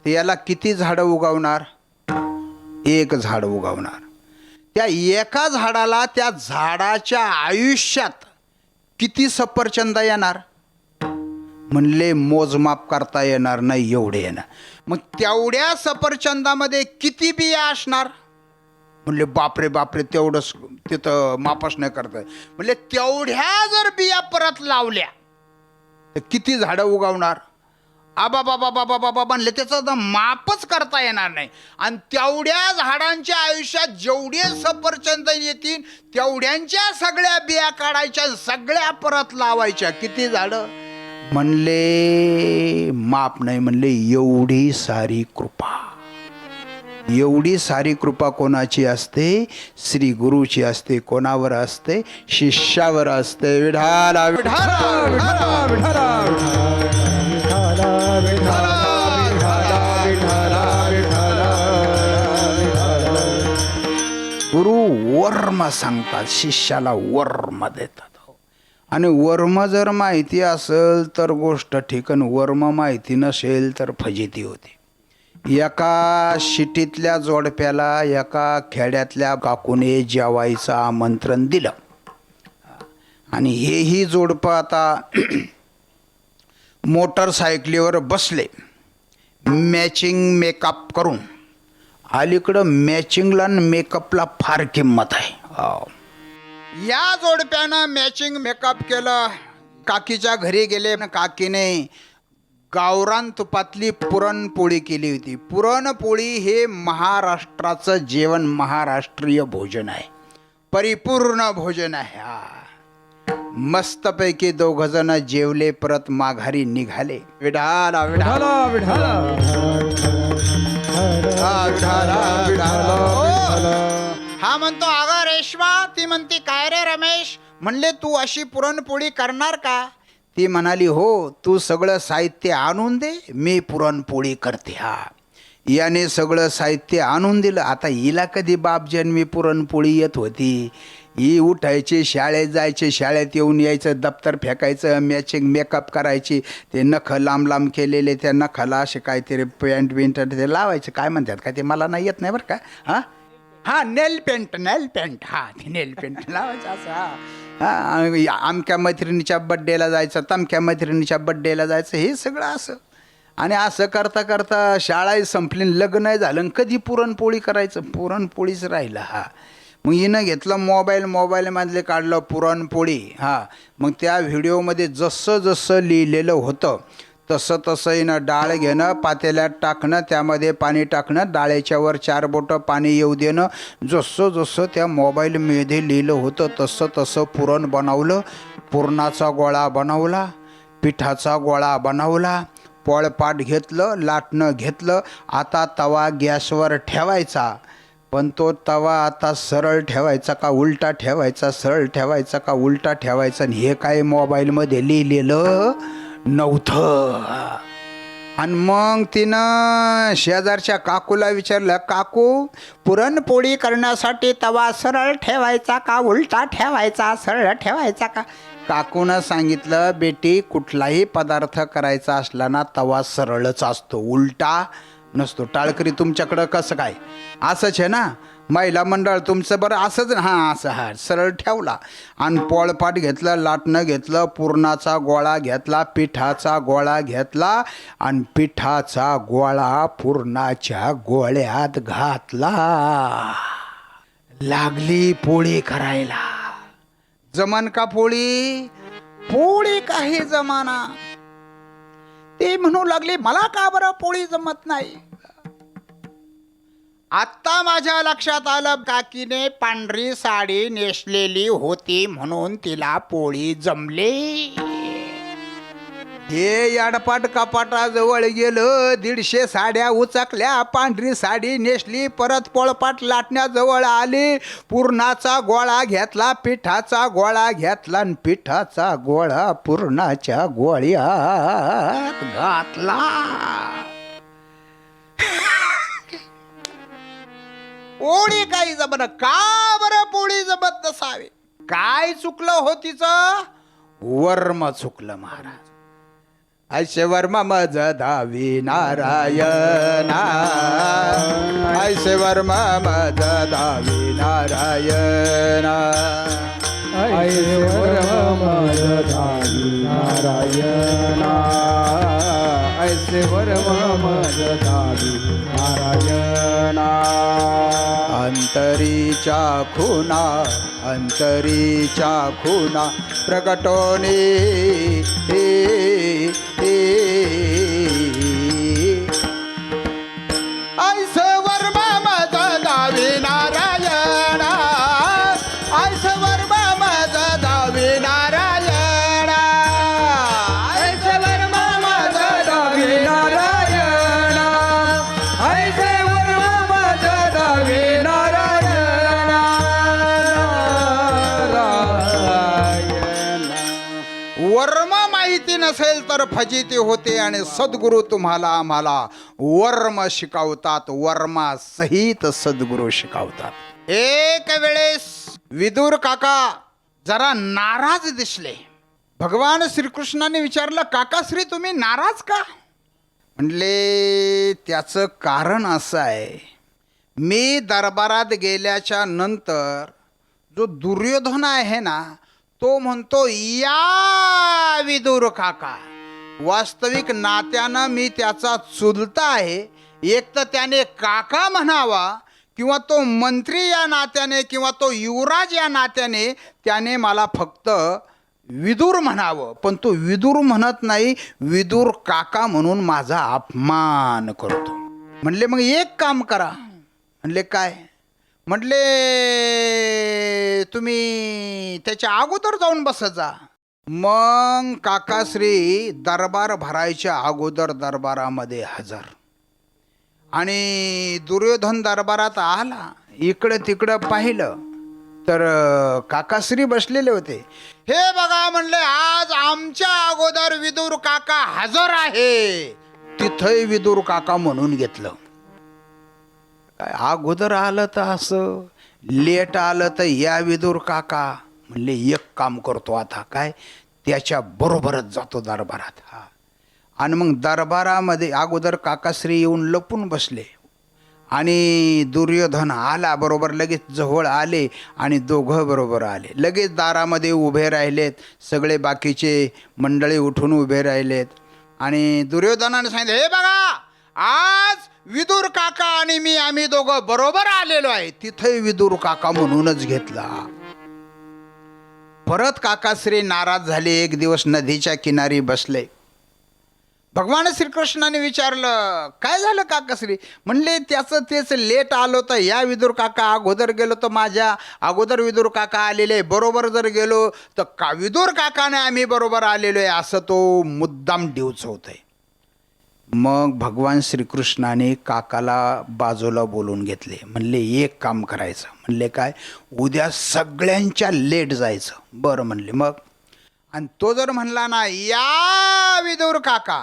याला किती झाडं उगवणार? एक झाड उगवणार. त्या एका झाडाला त्या झाडाच्या आयुष्यात किती सफरचंद येणार? म्हणले मोजमाप करता येणार नाही, एवढे येणार. मग तेवढ्या सफरचंदामध्ये किती बिया असणार? म्हणले बापरे बापरे, तेवढंच तिथं मापच नाही करता. म्हणले तेवढ्या जर बिया परत लावल्या तर किती झाडं उगवणार? आबा बाबा बाबा बाबा म्हणले त्याचं मापच करता येणार नाही. आणि तेवढ्या झाडांच्या आयुष्यात जेवढे सफरचंद येतील तेवढ्यांच्या सगळ्या बिया काढायच्या, सगळ्या परत लावायच्या. किती झाडं? म्हणले माप नाही. म्हणले एवढी सारी कृपा. एवढी सारी कृपा कोणाची असते? श्री गुरुची असते. कोणावर असते? शिष्यावर असते. विठाला विठाला विठाला विठाला गुरु वर्म सांगतात, शिष्याला वर्म देतात. आणि वर्म जर माहिती असेल तर गोष्ट ठीक, वर्म माहिती नसेल तर फजिती होते. एका शिटीतल्या जोडप्याला एका खेड्यातल्या काकूने जेवायचं आमंत्रण दिलं. आणि हेही जोडपं आता मोटरसायकलीवर बसले, मॅचिंग मेकअप करून. अलीकडं मॅचिंगला आणि मेकअपला फार किंमत आहे. या जोडप्यानं मॅचिंग मेकअप केलं. काकीच्या घरी गेले. काकीने गावरान तुपातली पुरणपोळी केली होती. पुरणपोळी हे महाराष्ट्राचं जेवण, महाराष्ट्रीय भोजन आहे, परिपूर्ण भोजन आहे. मस्तपैकी दोघजण जेवले, परत माघारी निघाले. विठाला विठाला विठाला हा म्हणतो अगं रेश्मा. ती म्हणते काय रे रमेश? म्हणले तू अशी पुरणपोळी करणार का? ती म्हणाली हो, तू सगळं साहित्य आणून दे, मी पुरणपोळी करते. याने सगळं साहित्य आणून दिलं. आता हिला कधी बाप जन्मी पुरणपोळी येत होती? ही उठायची, शाळेत जायचे, शाळेत येऊन यायचं, दप्तर फेकायचं, मॅचिंग मेकअप करायची, ते नखं लांब लांब केलेले, त्या नखाला असे काहीतरी पेंट बिंट ते लावायचं. काय म्हणतात का ते? मला नाही येत नाही बरं का. नेल पेंट. ते नेल पेंट लावायचं असं. आमक्या मैत्रिणीच्या बड्डेला जायचं, तमक्या मैत्रिणीच्या बड्डेला जायचं, हे सगळं असं. आणि असं करता करता शाळाही संपली, लग्नही झालं, कधी पुरणपोळी करायचं? पुरणपोळीच राहिलं. मग हिनं घेतलं मोबाईलमधले काढलं पुरणपोळी. मग त्या व्हिडिओमध्ये जसं जसं लिहिलेलं होतं तसं तसं हिनं डाळ घेणं, पातेल्यात टाकणं, त्यामध्ये पाणी टाकणं, डाळेच्या वर 4 बोटं पाणी येऊ देणं. जसं जसं त्या मोबाईलमध्ये लिहिलं होतं तसं तसं पुरण बनवलं. पुरणाचा गोळा बनवला, पिठाचा गोळा बनवला, पोळपाट घेतलं, लाटणं घेतलं. आता तवा गॅसवर ठेवायचा. पण तो तवा आता सरळ ठेवायचा का उलटा ठेवायचा, सरळ ठेवायचा का उलटा ठेवायचा, आणि हे काय मोबाईलमध्ये लिहिलेलं नव्हतं. आणि मग तिनं शेजारच्या काकूला विचारलं, काकू पुरणपोळी करण्यासाठी तवा सरळ ठेवायचा का उलटा ठेवायचा, सरळ ठेवायचा का? काकूनं सांगितलं, बेटी कुठलाही पदार्थ करायचा असला ना तवा सरळच असतो, उलटा नसतो. टाळकरी तुमच्याकडं कसं काय? असंच आहे ना महिला मंडळ तुमचं? बरं असंच ना. असं सरळ ठेवला. आणि पोळपाट घेतलं, लाटणं घेतलं, पुरणाचा गोळा घेतला, पिठाचा गोळा घेतला, आणि पिठाचा गोळा पुरणाच्या गोळ्यात घातला. लागली पोळी करायला. जमन का पोळी? पोळी काही जमाना. ते म्हणू लागले, मला का बरं पोळी जमत नाही? आत्ता माझ्या लक्षात आलं, काकीने पांढरी साडी नेसलेली होती म्हणून तिला पोळी जमली. हे याडपाट कपाटाजवळ गेलं, 150 साड्या उचकल्या, पांढरी साडी नेसली, परत पोळपाट लाटण्याजवळ आली, पुरणाचा गोळा घेतला, पिठाचा गोळा घेतला, आणि पिठाचा गोळा पुरणाच्या गोळ्यात घातला. पोळी काही जमत का बरं? पोळी जमत नसावी. काय चुकलं हो तिचं? वर्म चुकलं महाराज. ऐसे वर्मा मज धावी नारायणा, ऐसे वर्मा मज धावी नारायणा, ऐसे वर्ममज धावी नारायणा, ऐसे वर्ममज धावी नारायणा. अंतरीच्या खुना, अंतरीच्या खुना प्रकटोनी ऐसे वर्मा मज धावी नारायणा, ऐसे वर्मा मज धावी नारायणा, ऐसे वर्मा मज धावी नारायणा, ऐसे वर्ममज धावी नारायणा, नारायणा. वर्म माहिती नसेल तर फजिती होते आणि सद्गुरू तुम्हाला आम्हाला वर्म शिकवतात, वर्मा सहित सद्गुरू शिकवतात. एक वेळेस विदुर काका जरा नाराज दिसले. भगवान श्रीकृष्णाने विचारलं, काकाश्री तुम्ही नाराज का? म्हणले त्याचं कारण असं आहे, मी दरबारात गेल्याच्या नंतर जो दुर्योधन आहे ना, तो म्हणतो या विदुर काका. वास्तविक नात्यानं मी त्याचा चुलता आहे. एक तर त्याने काका म्हणावा, किंवा तो मंत्री या नात्याने, किंवा तो युवराज या नात्याने त्याने मला फक्त विदुर म्हणावं. पण तो विदुर म्हणत नाही, विदुर काका म्हणून माझा अपमान करतो. म्हणले मग एक काम करा. म्हणले काय? म्हटले तुम्ही त्याच्या अगोदर जाऊन बसत जा. मग काकाश्री दरबार भरायच्या अगोदर दरबारामध्ये हजर. आणि दुर्योधन दरबारात आला, इकडं तिकडं पाहिलं तर काकाश्री बसलेले होते. हे बघा म्हणले, आज आमच्या अगोदर विदुर काका हजर आहे. तिथंही विदुर काका म्हणून घेतलं. काय अगोदर आलं तर असं, लेट आलं तर या विदुर काका. म्हणले एक काम करतो आता, काय त्याच्या बरोबरच जातो दरबारात. हा. आणि मग दरबारामध्ये अगोदर काकाश्री येऊन लपून बसले. आणि दुर्योधन आला बरोबर, लगेच जवळ आले आणि दोघं बरोबर आले. लगेच दारामध्ये उभे राहिलेत. सगळे बाकीचे मंडळी उठून उभे राहिलेत. आणि दुर्योधनाने सांगितलं, हे बघा आज विदुर काका आणि मी आम्ही दोघं बरोबर आलेलो आहे. तिथे विदुर काका म्हणूनच घेतला. परत काकाश्री नाराज झाले. एक दिवस नदीच्या किनारी बसले. भगवान श्रीकृष्णाने विचारलं, काय झालं काकाश्री? म्हणले त्याचं तेच लेट आलो तर या विदुर काका, अगोदर गेलो तर माझ्या अगोदर विदुर काका आलेले, बरोबर जर गेलो तर का विदुर काकाने आम्ही बरोबर आलेलो आहे, असं तो मुद्दाम डिवचवत आहे. मग भगवान श्रीकृष्णाने काकाला बाजूला बोलून घेतले. म्हणले एक काम करायचं. म्हणले काय? उद्या सगळ्यांच्या लेट जायचं. बरं म्हणले. मग आणि तो जर म्हणला ना या विदुर काका,